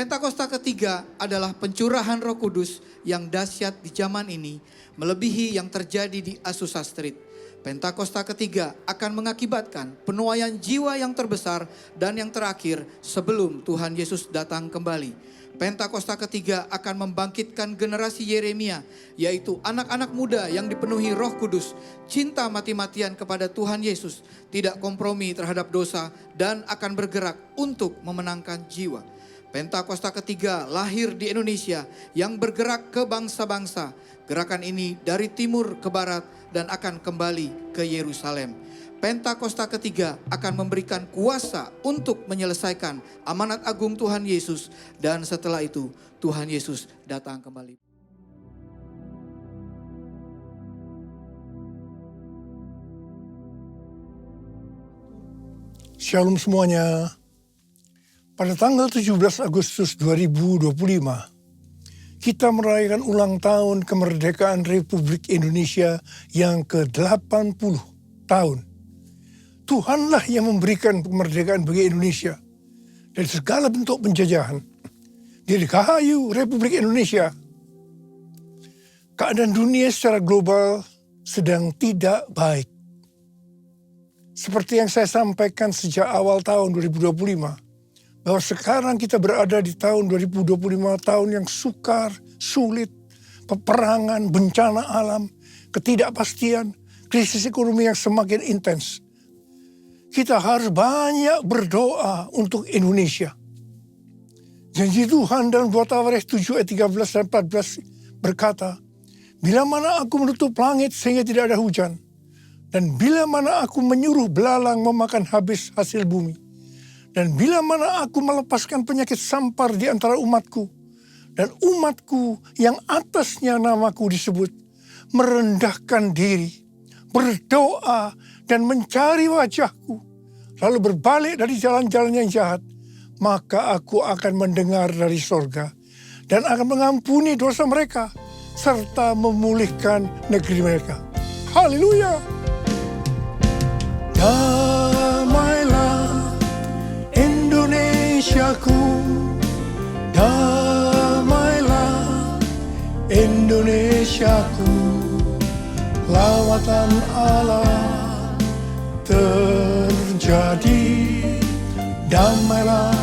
Pentakosta ketiga adalah pencurahan Roh Kudus yang dahsyat di zaman ini, melebihi yang terjadi di Azusa Street. Pentakosta ketiga akan mengakibatkan penuaian jiwa yang terbesar dan yang terakhir sebelum Tuhan Yesus datang kembali. Pentakosta ketiga akan membangkitkan generasi Yeremia, yaitu anak-anak muda yang dipenuhi Roh Kudus, cinta mati-matian kepada Tuhan Yesus, tidak kompromi terhadap dosa, dan akan bergerak untuk memenangkan jiwa. Pentakosta ketiga lahir di Indonesia yang bergerak ke bangsa-bangsa. Gerakan ini dari timur ke barat dan akan kembali ke Yerusalem. Pentakosta ketiga akan memberikan kuasa untuk menyelesaikan amanat agung Tuhan Yesus. Dan setelah itu Tuhan Yesus datang kembali. Shalom semuanya. Pada tanggal 17 Agustus 2025, kita merayakan ulang tahun kemerdekaan Republik Indonesia yang ke-80 tahun. Tuhanlah yang memberikan kemerdekaan bagi Indonesia dari segala bentuk penjajahan. Dirgahayu Republik Indonesia. Keadaan dunia secara global sedang tidak baik. Seperti yang saya sampaikan sejak awal tahun 2025, bahwa sekarang kita berada di tahun 2025, tahun yang sukar, sulit, peperangan, bencana alam, ketidakpastian, krisis ekonomi yang semakin intens. Kita harus banyak berdoa untuk Indonesia. Janji Tuhan dalam 2 Tawarikh 7 ayat 13 dan 14 berkata, "Bila mana aku menutup langit sehingga tidak ada hujan, dan bila mana aku menyuruh belalang memakan habis hasil bumi, dan bila mana aku melepaskan penyakit sampar di antara umatku, dan umatku yang atasnya namaku disebut, merendahkan diri, berdoa dan mencari wajahku, lalu berbalik dari jalan-jalan yang jahat, maka aku akan mendengar dari sorga, dan akan mengampuni dosa mereka, serta memulihkan negeri mereka." Haleluya! Damailah Indonesiaku, damailah Indonesiaku, lawatan Allah terjadi, damailah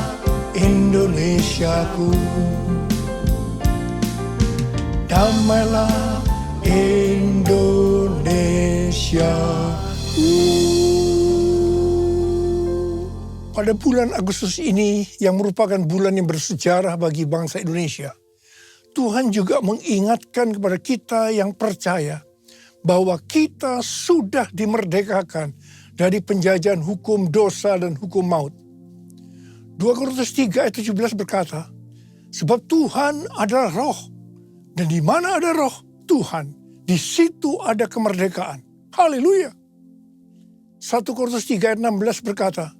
Indonesiaku, damailah Indonesiaku. Pada bulan Agustus ini yang merupakan bulan yang bersejarah bagi bangsa Indonesia, Tuhan juga mengingatkan kepada kita yang percaya bahwa kita sudah dimerdekakan dari penjajahan hukum dosa dan hukum maut. 2 Korintus 3 ayat 17 berkata, "Sebab Tuhan adalah roh, dan di mana ada roh Tuhan, di situ ada kemerdekaan." Haleluya! 1 Korintus 3 ayat 16 berkata,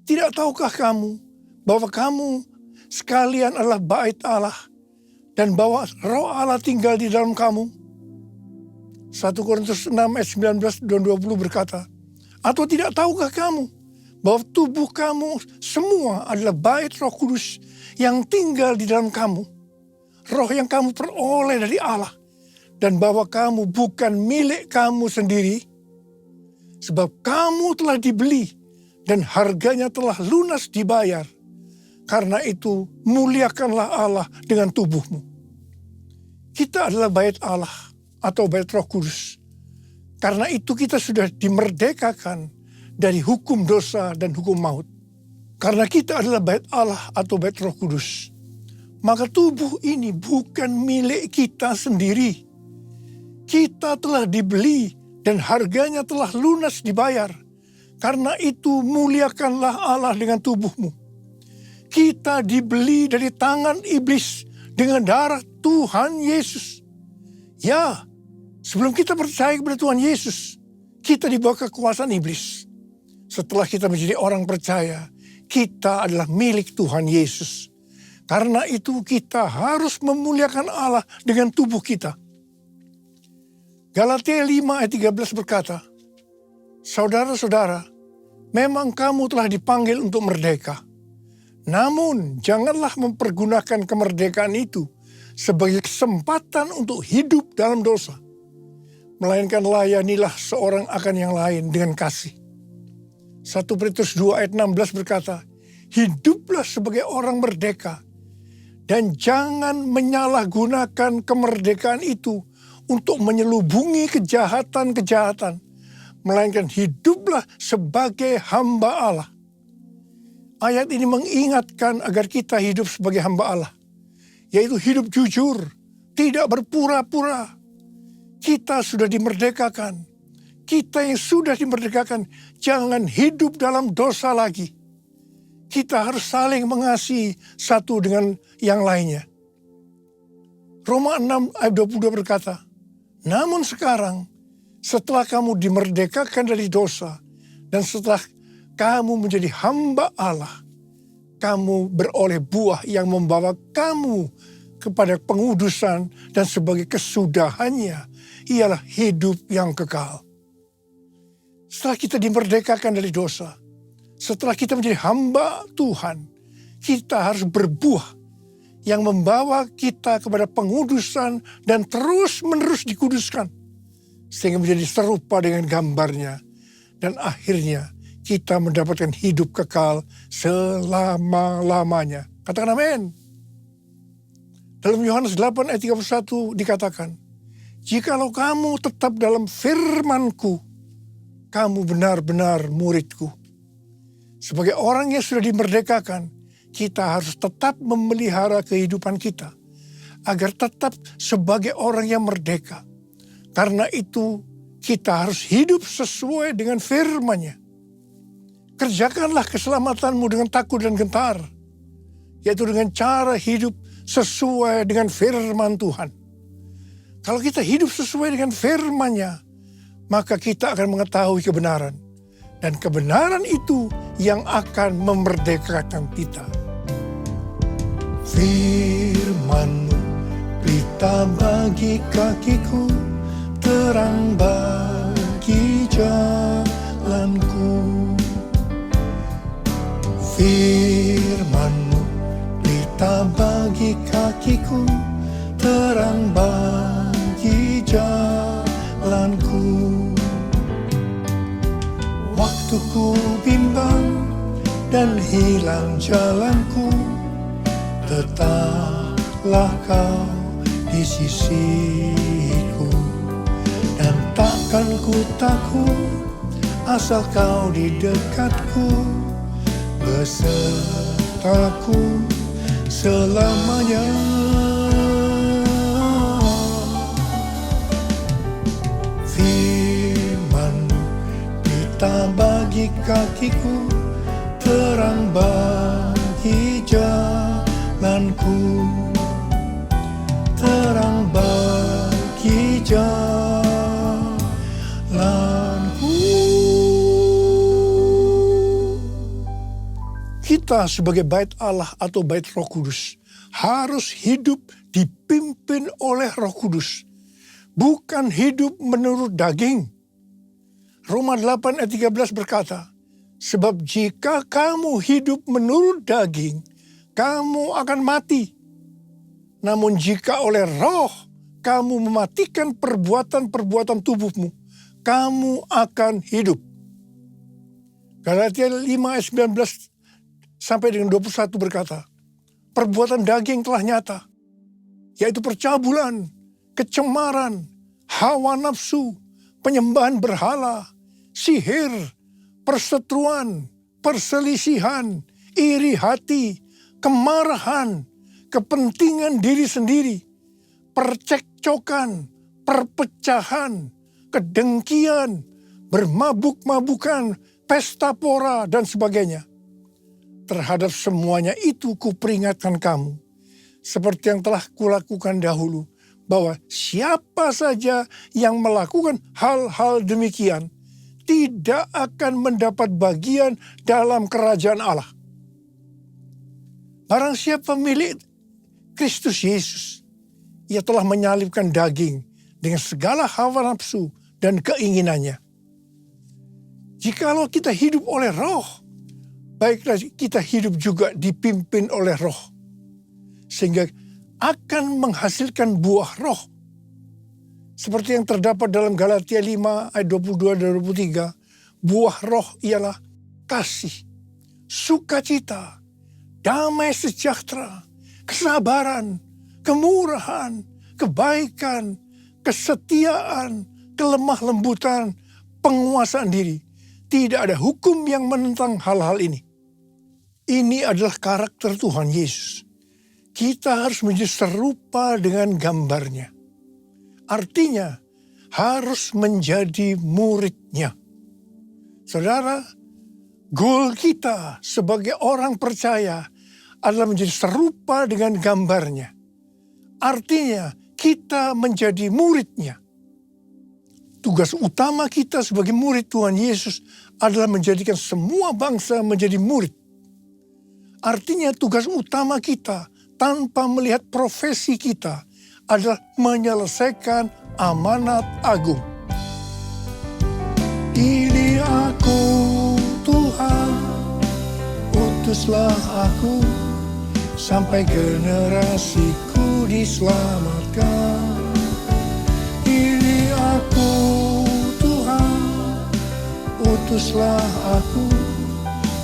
"Tidak tahukah kamu bahwa kamu sekalian adalah bait Allah dan bahwa roh Allah tinggal di dalam kamu?" 1 Korintus 6 ayat 19 dan 20 berkata, "Atau tidak tahukah kamu bahwa tubuh kamu semua adalah bait Roh Kudus yang tinggal di dalam kamu, roh yang kamu peroleh dari Allah, dan bahwa kamu bukan milik kamu sendiri, sebab kamu telah dibeli dan harganya telah lunas dibayar. Karena itu muliakanlah Allah dengan tubuhmu." Kita adalah bait Allah atau bait Roh Kudus. Karena itu kita sudah dimerdekakan dari hukum dosa dan hukum maut. Karena kita adalah bait Allah atau bait Roh Kudus, maka tubuh ini bukan milik kita sendiri. Kita telah dibeli dan harganya telah lunas dibayar. Karena itu muliakanlah Allah dengan tubuhmu. Kita dibeli dari tangan iblis dengan darah Tuhan Yesus. Ya, sebelum kita percaya kepada Tuhan Yesus, kita di bawah kekuasaan iblis. Setelah kita menjadi orang percaya, kita adalah milik Tuhan Yesus. Karena itu kita harus memuliakan Allah dengan tubuh kita. Galatia 5 ayat 13 berkata, "Saudara-saudara, memang kamu telah dipanggil untuk merdeka. Namun janganlah mempergunakan kemerdekaan itu sebagai kesempatan untuk hidup dalam dosa. Melainkan layanilah seorang akan yang lain dengan kasih. 1 Petrus 2 ayat 16 berkata, hiduplah sebagai orang merdeka dan jangan menyalahgunakan kemerdekaan itu untuk menyelubungi kejahatan-kejahatan. Melainkan hiduplah sebagai hamba Allah. Ayat ini mengingatkan agar kita hidup sebagai hamba Allah. Yaitu hidup jujur, tidak berpura-pura. Kita sudah dimerdekakan. Kita yang sudah dimerdekakan, jangan hidup dalam dosa lagi. Kita harus saling mengasihi satu dengan yang lainnya. Roma 6 ayat 22 berkata, namun sekarang setelah kamu dimerdekakan dari dosa dan setelah kamu menjadi hamba Allah, kamu beroleh buah yang membawa kamu kepada pengudusan dan sebagai kesudahannya ialah hidup yang kekal. Setelah kita dimerdekakan dari dosa, setelah kita menjadi hamba Tuhan, kita harus berbuah yang membawa kita kepada pengudusan dan terus-menerus dikuduskan. Sehingga menjadi serupa dengan gambarnya. Dan akhirnya kita mendapatkan hidup kekal selama-lamanya. Katakan amin. Dalam Yohanes 8 ayat 31 dikatakan, jikalau kamu tetap dalam firman-Ku, kamu benar-benar murid-Ku. Sebagai orang yang sudah dimerdekakan, kita harus tetap memelihara kehidupan kita agar tetap sebagai orang yang merdeka. Karena itu kita harus hidup sesuai dengan firman-Nya. Kerjakanlah keselamatanmu dengan takut dan gentar, yaitu dengan cara hidup sesuai dengan firman Tuhan. Kalau kita hidup sesuai dengan firman-Nya, maka kita akan mengetahui kebenaran. Dan kebenaran itu yang akan memerdekakan kita. Firman-Mu pelita bagi kakiku, terang bagi jalanku. Firman-Mu pelita bagi kakiku, terang bagi jalanku. Waktu ku bimbang dan hilang jalanku, tetaplah Kau di sisiku. Dan takkan ku takut asal Kau di dekatku, besertaku selamanya. Firman-Mu pelita bagi kakiku, terang bagi jalanku, terang bagi jalanku. Kita sebagai bait Allah atau bait Roh Kudus harus hidup dipimpin oleh Roh Kudus, bukan hidup menurut daging. Roma 8 ayat 13 berkata, sebab jika kamu hidup menurut daging, kamu akan mati. Namun jika oleh Roh kamu mematikan perbuatan-perbuatan tubuhmu, kamu akan hidup. Galatia 5 ayat 19 sampai dengan 21 berkata, perbuatan daging telah nyata, yaitu percabulan, kecemaran, hawa nafsu, penyembahan berhala, sihir, perseteruan, perselisihan, iri hati, kemarahan, kepentingan diri sendiri, percekcokan, perpecahan, kedengkian, bermabuk-mabukan, pesta pora, dan sebagainya. Terhadap semuanya itu kuperingatkan kamu, seperti yang telah kulakukan dahulu, bahwa siapa saja yang melakukan hal-hal demikian tidak akan mendapat bagian dalam kerajaan Allah. Barang siapa milik Kristus Yesus, ia telah menyalibkan daging dengan segala hawa nafsu dan keinginannya. Jikalau kita hidup oleh Roh, baiklah kita hidup juga dipimpin oleh Roh. Sehingga akan menghasilkan buah Roh. Seperti yang terdapat dalam Galatia 5 ayat 22 dan 23. Buah Roh ialah kasih, sukacita, damai sejahtera, kesabaran, kemurahan, kebaikan, kesetiaan, kelemah lembutan, penguasaan diri. Tidak ada hukum yang menentang hal-hal ini. Ini adalah karakter Tuhan Yesus. Kita harus menjadi serupa dengan gambarnya. Artinya harus menjadi muridnya. Saudara, goal kita sebagai orang percaya adalah menjadi serupa dengan gambarnya. Artinya kita menjadi muridnya. Tugas utama kita sebagai murid Tuhan Yesus adalah menjadikan semua bangsa menjadi murid. Artinya tugas utama kita tanpa melihat profesi kita adalah menyelesaikan amanat agung. Pilih aku Tuhan, utuslah aku, sampai generasiku diselamatkan. Pilih aku Tuhan, utuslah aku,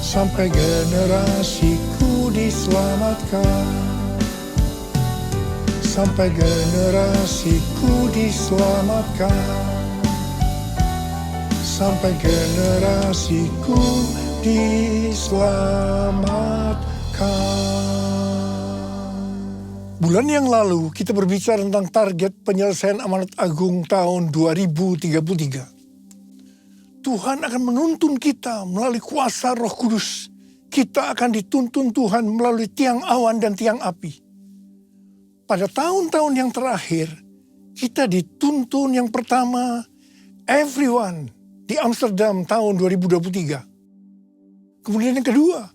sampai generasiku diselamatkan. Sampai generasiku diselamatkan. Sampai generasiku diselamatkan. Bulan yang lalu kita berbicara tentang target penyelesaian amanat agung tahun 2033. Tuhan akan menuntun kita melalui kuasa Roh Kudus. Kita akan dituntun Tuhan melalui tiang awan dan tiang api. Pada tahun-tahun yang terakhir, kita dituntun yang pertama, everyone di Amsterdam tahun 2023. Kemudian yang kedua,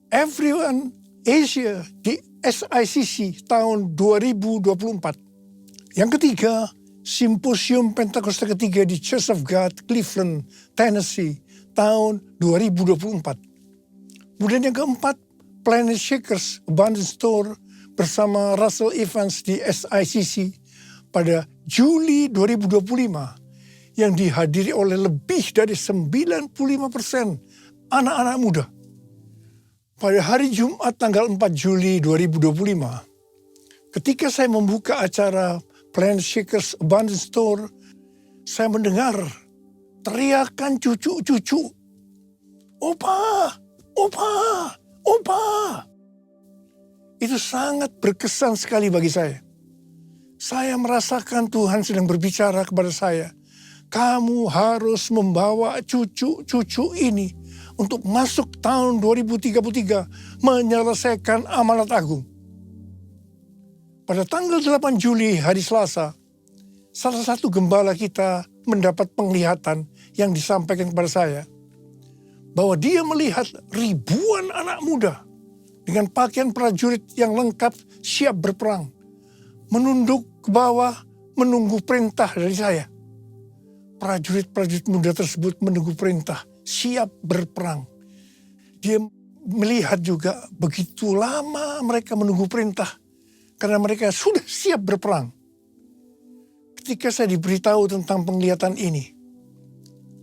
everyone Asia di SICC tahun 2024. Yang ketiga, Simposium Pentakosta ketiga di Church of God, Cleveland, Tennessee tahun 2024. Kemudian yang keempat, Planet Shakers Abundance Store bersama Russell Evans di SICC pada Juli 2025 yang dihadiri oleh lebih dari 95% anak-anak muda. Pada hari Jumat tanggal 4 Juli 2025, ketika saya membuka acara Planet Shakers Abundance Store, saya mendengar teriakan cucu-cucu, "Opa, opa, opa." Itu sangat berkesan sekali bagi saya. Saya merasakan Tuhan sedang berbicara kepada saya. Kamu harus membawa cucu-cucu ini untuk masuk tahun 2033 menyelesaikan amanat agung. Pada tanggal 8 Juli hari Selasa, salah satu gembala kita mendapat penglihatan yang disampaikan kepada saya. Bahwa dia melihat ribuan anak muda dengan pakaian prajurit yang lengkap siap berperang. Menunduk ke bawah menunggu perintah dari saya. Prajurit-prajurit muda tersebut menunggu perintah siap berperang. Dia melihat juga begitu lama mereka menunggu perintah. Karena mereka sudah siap berperang. Ketika saya diberitahu tentang penglihatan ini,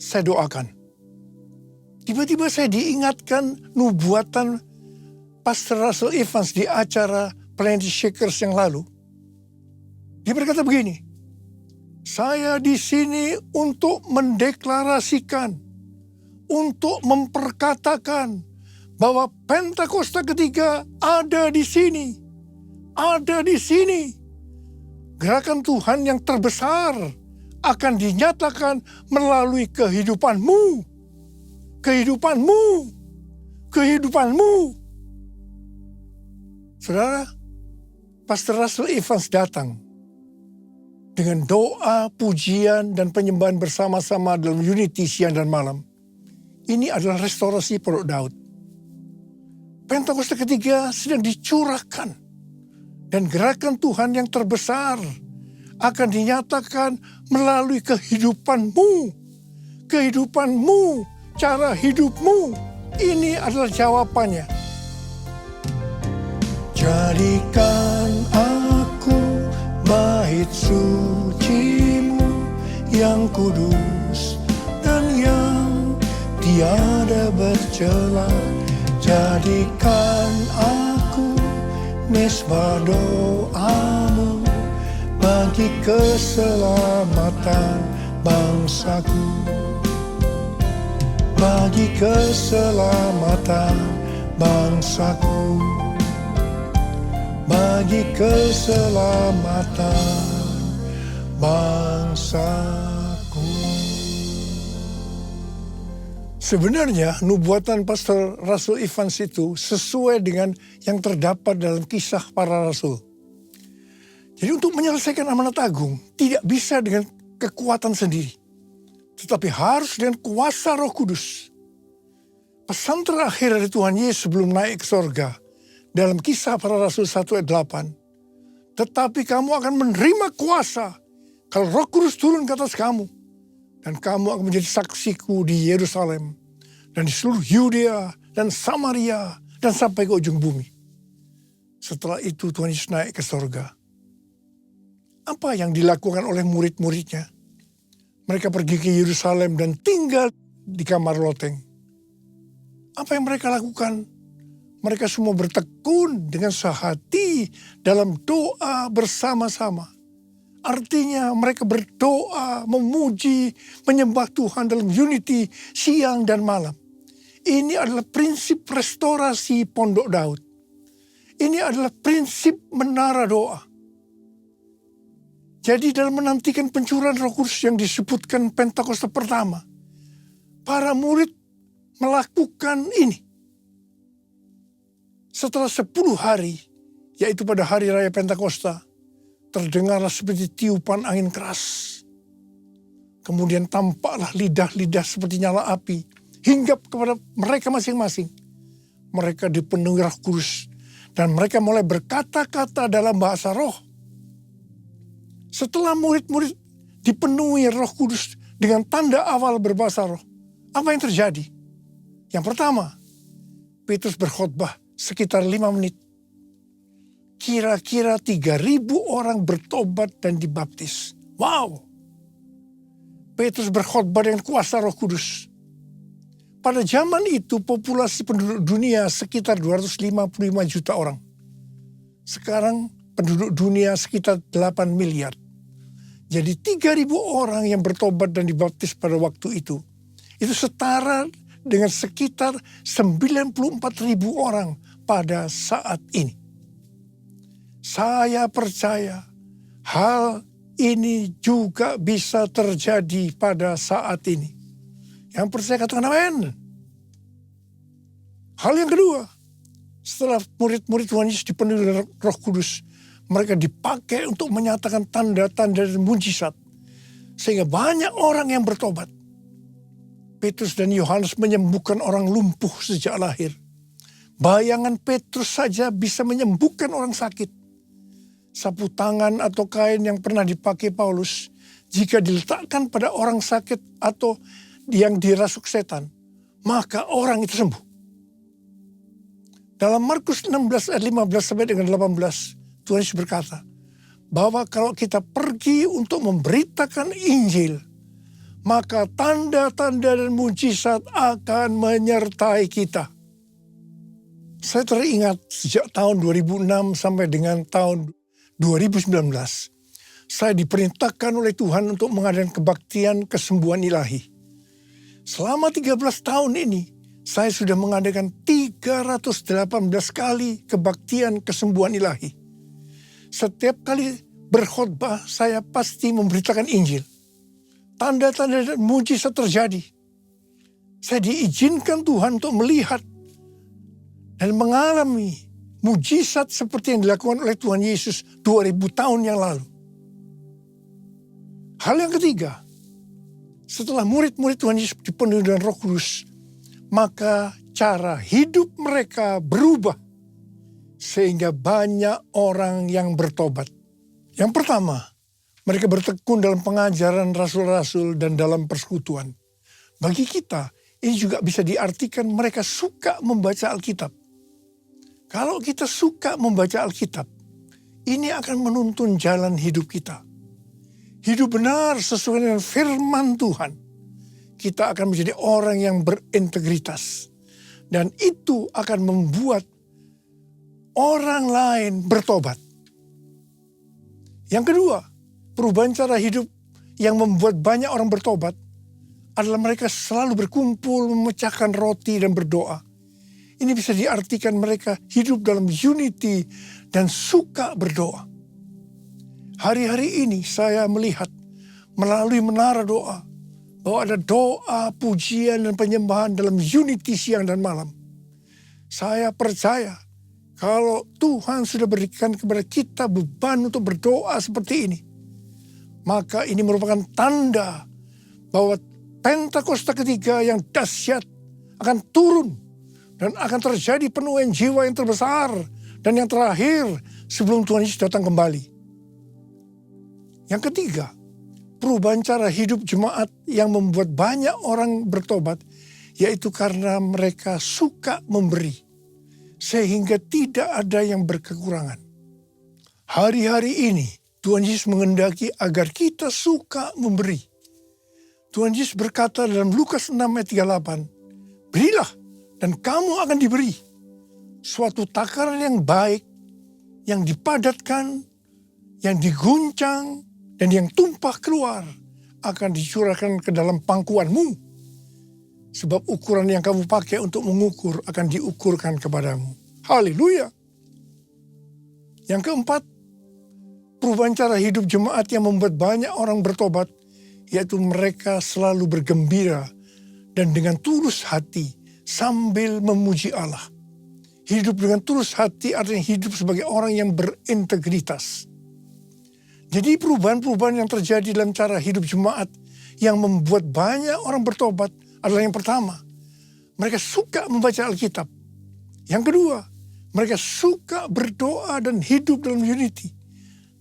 saya doakan. Tiba-tiba saya diingatkan nubuatan Pastor Russell Evans di acara Planet Shakers yang lalu. Dia berkata begini, saya di sini untuk mendeklarasikan, untuk memperkatakan bahwa Pentakosta ketiga ada di sini. Ada di sini. Gerakan Tuhan yang terbesar akan dinyatakan melalui kehidupanmu. Kehidupanmu. Kehidupanmu. Saudara, Pastor Russell Evans datang dengan doa, pujian, dan penyembahan bersama-sama dalam unity siang dan malam. Ini adalah restorasi Pondok Daud. Pentakosta ketiga sedang dicurahkan. Dan gerakan Tuhan yang terbesar akan dinyatakan melalui kehidupanmu. Kehidupanmu, cara hidupmu. Ini adalah jawabannya. Jadikan aku bait suci-Mu yang kudus dan yang tiada bercela. Jadikan aku mesbah doa-Mu bagi keselamatan bangsaku, bagi keselamatan bangsaku, bagi keselamatan bangsaku. Sebenarnya nubuatan Pastor Rasul Evans itu sesuai dengan yang terdapat dalam Kisah Para Rasul. Jadi untuk menyelesaikan amanat agung tidak bisa dengan kekuatan sendiri, tetapi harus dengan kuasa Roh Kudus. Pesan terakhir dari Tuhan Yesus sebelum naik ke sorga dalam Kisah Para Rasul 1 ayat 8. Tetapi kamu akan menerima kuasa kalau Roh Kudus turun ke atas kamu. Dan kamu akan menjadi saksiku di Yerusalem dan di seluruh Yudea dan Samaria dan sampai ke ujung bumi. Setelah itu Tuhan Yesus naik ke sorga. Apa yang dilakukan oleh murid-muridnya? Mereka pergi ke Yerusalem dan tinggal di kamar loteng. Apa yang mereka lakukan? Mereka semua bertekun dengan sehati dalam doa bersama-sama. Artinya mereka berdoa, memuji, menyembah Tuhan dalam unity siang dan malam. Ini adalah prinsip restorasi Pondok Daud. Ini adalah prinsip menara doa. Jadi dalam menantikan pencurahan Roh Kudus yang disebutkan Pentakosta pertama, para murid melakukan ini. Setelah 10 hari, yaitu pada hari raya Pentakosta, terdengarlah seperti tiupan angin keras. Kemudian tampaklah lidah-lidah seperti nyala api, hinggap kepada mereka masing-masing. Mereka dipenuhi Roh Kudus, dan mereka mulai berkata-kata dalam bahasa roh. Setelah murid-murid dipenuhi Roh Kudus dengan tanda awal berbahasa roh, apa yang terjadi? Yang pertama, Petrus berkhotbah sekitar 5 menit. Kira-kira 3.000 orang bertobat dan dibaptis. Wow! Petrus berkhotbah dengan kuasa Roh Kudus. Pada zaman itu populasi penduduk dunia sekitar 255 juta orang. Sekarang penduduk dunia sekitar 8 miliar. Jadi 3.000 orang yang bertobat dan dibaptis pada waktu itu. Itu setara dengan sekitar 94.000 orang pada saat ini. Saya percaya hal ini juga bisa terjadi pada saat ini. Yang percaya katakan amin. Hal yang kedua, setelah murid-murid Tuhan Yesus dipenuhi oleh Roh Kudus, mereka dipakai untuk menyatakan tanda-tanda dan mujizat. Sehingga banyak orang yang bertobat. Petrus dan Yohanes menyembuhkan orang lumpuh sejak lahir. Bayangan Petrus saja bisa menyembuhkan orang sakit. Sapu tangan atau kain yang pernah dipakai Paulus, jika diletakkan pada orang sakit atau yang dirasuk setan, maka orang itu sembuh. Dalam Markus 16 ayat 15 sampai dengan 18, Tuhan Yesus berkata, bahwa kalau kita pergi untuk memberitakan Injil, maka tanda-tanda dan mujizat akan menyertai kita. Saya teringat sejak tahun 2006 sampai dengan tahun 2019, saya diperintahkan oleh Tuhan untuk mengadakan kebaktian kesembuhan ilahi. Selama 13 tahun ini, saya sudah mengadakan 318 kali kebaktian kesembuhan ilahi. Setiap kali berkhotbah, saya pasti memberitakan Injil. Tanda-tanda dan mujizat terjadi. Saya diizinkan Tuhan untuk melihat dan mengalami mujizat seperti yang dilakukan oleh Tuhan Yesus 2000 tahun yang lalu. Hal yang ketiga, setelah murid-murid Tuhan Yesus dipenuhi dengan Roh Kudus, maka cara hidup mereka berubah sehingga banyak orang yang bertobat. Yang pertama, mereka bertekun dalam pengajaran rasul-rasul dan dalam persekutuan. Bagi kita, Ini juga bisa diartikan mereka suka membaca Alkitab. Kalau kita suka membaca Alkitab, ini akan menuntun jalan hidup kita. Hidup benar sesuai dengan firman Tuhan. Kita akan menjadi orang yang berintegritas. Dan itu akan membuat orang lain bertobat. Yang kedua, perubahan cara hidup yang membuat banyak orang bertobat adalah mereka selalu berkumpul, memecahkan roti dan berdoa. Ini bisa diartikan mereka hidup dalam unity dan suka berdoa. Hari-hari ini saya melihat melalui menara doa bahwa ada doa, pujian, dan penyembahan dalam unity siang dan malam. Saya percaya kalau Tuhan sudah berikan kepada kita beban untuk berdoa seperti ini, maka ini merupakan tanda bahwa Pentakosta ketiga yang dahsyat akan turun dan akan terjadi penuaian jiwa yang terbesar dan yang terakhir sebelum Tuhan Yesus datang kembali. Yang ketiga, perubahan cara hidup jemaat yang membuat banyak orang bertobat, yaitu karena mereka suka memberi, sehingga tidak ada yang berkekurangan. Hari-hari ini, Tuhan Yesus menghendaki agar kita suka memberi. Tuhan Yesus berkata dalam Lukas 6 ayat 38, berilah dan kamu akan diberi. Suatu takaran yang baik, yang dipadatkan, yang diguncang, dan yang tumpah keluar akan dicurahkan ke dalam pangkuanmu. Sebab ukuran yang kamu pakai untuk mengukur akan diukurkan kepadamu. Haleluya. Yang keempat, perubahan cara hidup jemaat yang membuat banyak orang bertobat, yaitu mereka selalu bergembira dan dengan tulus hati sambil memuji Allah. Hidup dengan tulus hati artinya hidup sebagai orang yang berintegritas. Jadi perubahan-perubahan yang terjadi dalam cara hidup jemaat yang membuat banyak orang bertobat adalah yang pertama, mereka suka membaca Alkitab. Yang kedua, mereka suka berdoa dan hidup dalam unity.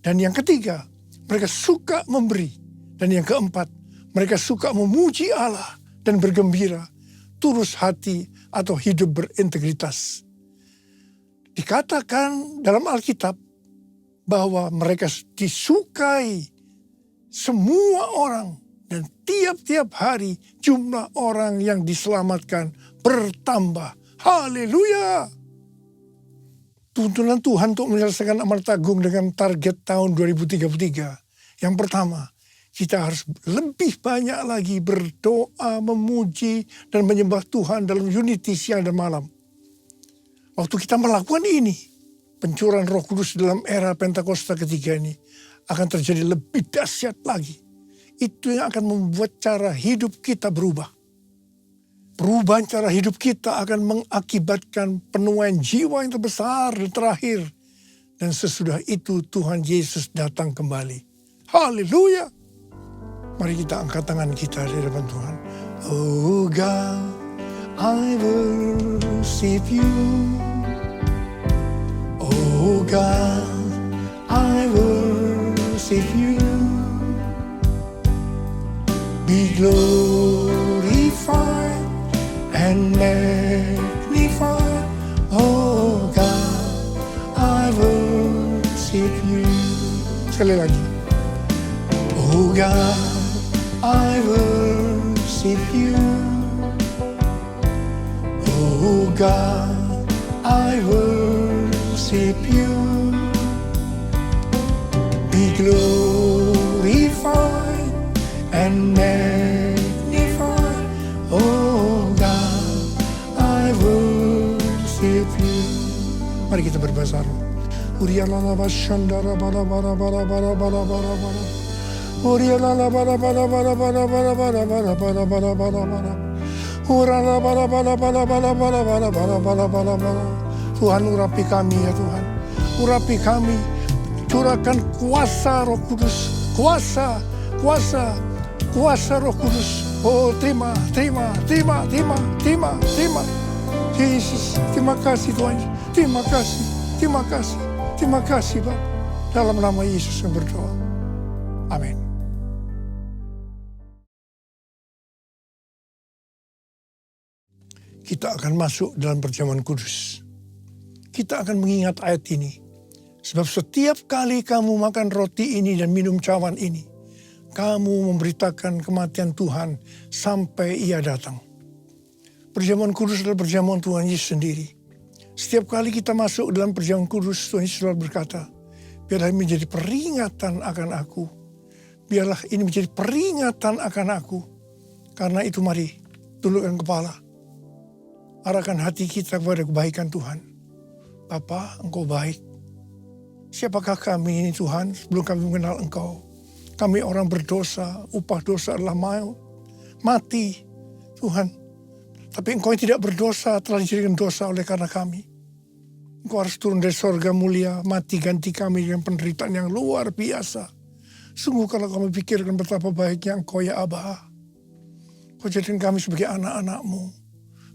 Dan yang ketiga, mereka suka memberi. Dan yang keempat, mereka suka memuji Allah dan bergembira, tulus hati atau hidup berintegritas. Dikatakan dalam Alkitab bahwa mereka disukai semua orang dan tiap-tiap hari jumlah orang yang diselamatkan bertambah. Haleluya! Tuntunan Tuhan untuk menyelesaikan amanat agung dengan target tahun 2033. Yang pertama, kita harus lebih banyak lagi berdoa, memuji, dan menyembah Tuhan dalam unity siang dan malam. Waktu kita melakukan ini, pencurahan Roh Kudus dalam era Pentakosta ketiga ini akan terjadi lebih dahsyat lagi. Itu yang akan membuat cara hidup kita berubah. Perubahan cara hidup kita akan mengakibatkan penuaian jiwa yang terbesar dan terakhir. Dan sesudah itu Tuhan Yesus datang kembali. Haleluya! Mari kita angkat tangan kita di hadapan Tuhan. Oh God, I worship you. Oh God, I worship you. Be glorified and magnified. Oh God, I worship you. Sekali lagi. Oh God, I worship you. Oh God, I worship you. Be glorified and magnified. Oh God, I worship you. Mari kita berbahasa roh. Urialala bashandara bara bara bara bara bara bara bara. Urialala bara bara bara bara bara bara bara bara bara bara bara. Urala bara bara bara bara bara bara bara bara bara bara. Tuhan urapi kami ya Tuhan. Urapi kami. Curahkan kuasa Roh Kudus. Kuasa, kuasa, kuasa Roh Kudus. Oh terima, terima, terima, terima, terima, terima. Yesus, terima kasih Tuhan. Terima kasih, terima kasih, terima kasih Bapak. Dalam nama Yesus yang berdoa. Amin. kita akan masuk dalam perjamuan kudus. Kita akan mengingat ayat ini. Sebab setiap kali kamu makan roti ini dan minum cawan ini, kamu memberitakan kematian Tuhan sampai Ia datang. Perjamuan kudus adalah perjamuan Tuhan Yesus sendiri. Setiap kali kita masuk dalam perjamuan kudus, Tuhan Yesus selalu berkata, biarlah ini menjadi peringatan akan aku. Biarlah ini menjadi peringatan akan aku. Karena itu mari, tundukkan kepala. Arahkan hati kita kepada kebaikan Tuhan. Bapa, Engkau baik. Siapakah kami ini Tuhan sebelum kami mengenal Engkau? Kami orang berdosa, upah dosa adalah mati Tuhan. Tapi Engkau yang tidak berdosa telah dijadikan dosa oleh karena kami. Engkau harus turun dari sorga mulia, mati ganti kami dengan penderitaan yang luar biasa. Sungguh kalau kami pikirkan betapa baiknya Engkau ya Aba. Engkau jadikan kami sebagai anak-anak-Mu.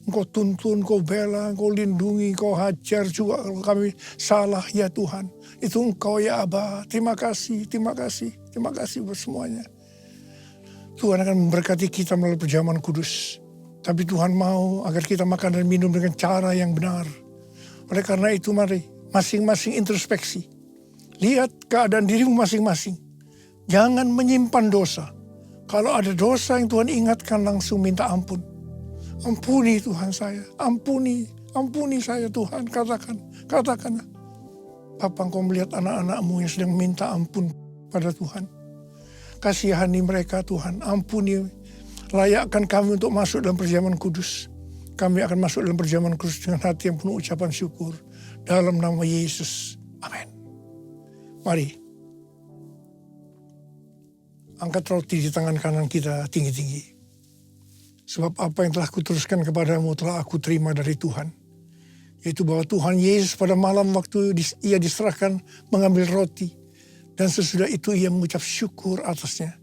Engkau tuntun, Engkau bela, Engkau lindungi, Engkau hajar juga kalau kami salah ya Tuhan. Itu Engkau ya Aba. Terima kasih, terima kasih, terima kasih buat semuanya. Tuhan akan memberkati kita melalui perjamuan kudus. Tapi Tuhan mau agar kita makan dan minum dengan cara yang benar. Oleh karena itu mari masing-masing introspeksi. Lihat keadaan dirimu masing-masing. Jangan menyimpan dosa. Kalau ada dosa yang Tuhan ingatkan langsung minta ampun. Ampuni Tuhan saya, ampuni saya Tuhan, katakan. Bapa, Engkau melihat anak-anak-Mu yang sedang minta ampun pada Tuhan. Kasihani mereka Tuhan, ampuni. Layakkan kami untuk masuk dalam perjamuan kudus. Kami akan masuk dalam perjamuan kudus dengan hati yang penuh ucapan syukur. Dalam nama Yesus, amin. Mari. Angkat roti di tangan kanan kita tinggi-tinggi. Sebab apa yang telah kuteruskan kepadamu telah aku terima dari Tuhan. Yaitu bahwa Tuhan Yesus pada malam waktu ia diserahkan mengambil roti. Dan sesudah itu ia mengucap syukur atasnya.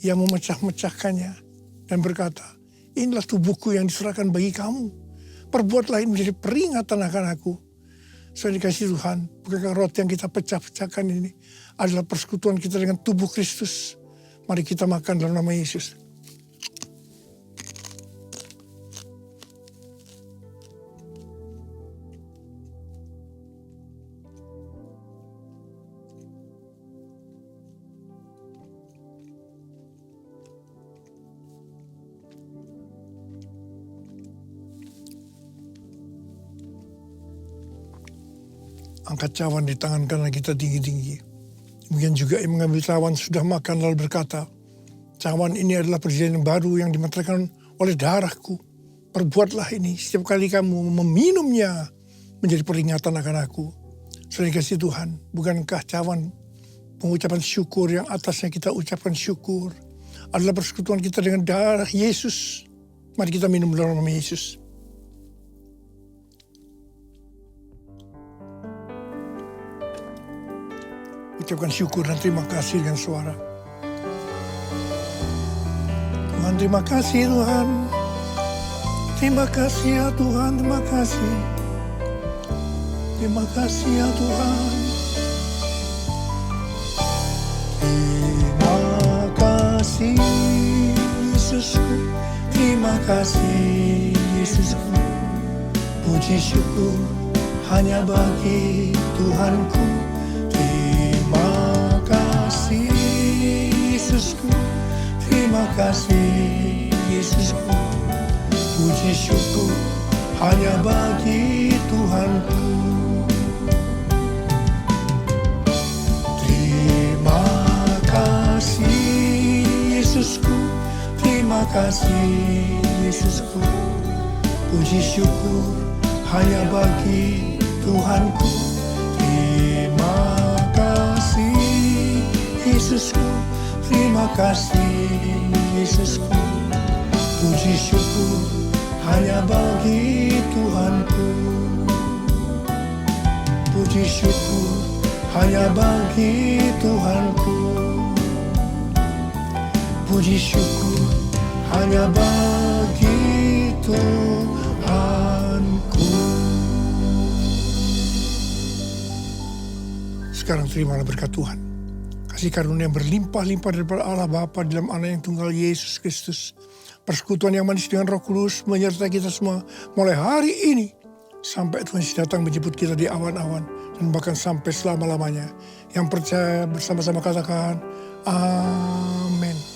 Ia memecah-mecahkannya dan berkata, inilah tubuhku yang diserahkan bagi kamu. Perbuatlah ini menjadi peringatan akan aku. Saya dikasih Tuhan, bukankah roti yang kita pecah-pecahkan ini adalah persekutuan kita dengan tubuh Kristus. Mari kita makan dalam nama Yesus. Angkat cawan di tangan kanan kita tinggi-tinggi. Demikian juga yang mengambil cawan sudah makan lalu berkata, cawan ini adalah perjanjian baru yang dimeteraikan oleh darahku. Perbuatlah ini setiap kali kamu meminumnya menjadi peringatan akan aku. Saudara dikasihi Tuhan, bukankah cawan pengucapan syukur yang atasnya kita ucapkan syukur adalah persekutuan kita dengan darah Yesus. Mari kita minum dalam nama Yesus. Ucapkan syukur dan terima kasih dengan suara. Tuhan, terima kasih Tuhan. Terima kasih ya Tuhan, terima kasih. Terima kasih ya Tuhan. Terima kasih Yesusku. Terima kasih Yesusku. Puji syukur hanya bagi Tuhanku. Terima kasih Yesusku. Terima kasih Yesusku. Puji syukur hanya bagi Tuhanku. Terima kasih Yesusku. Terima kasih Yesusku. Puji syukur hanya bagi Tuhanku. Terima kasih Yesusku. Terima kasih Yesusku. Puji syukur hanya bagi Tuhanku. Puji syukur hanya bagi Tuhanku. Puji syukur hanya bagi Tuhanku. Sekarang terimalah berkat Tuhan. Kasih karunia yang berlimpah-limpah daripada Allah Bapa dalam Anak yang tunggal Yesus Kristus. persekutuan yang manis dengan Roh Kudus menyertai kita semua mulai hari ini sampai Tuhan Yesus datang menjemput kita di awan-awan dan bahkan sampai selama-lamanya. Yang percaya bersama-sama katakan amin.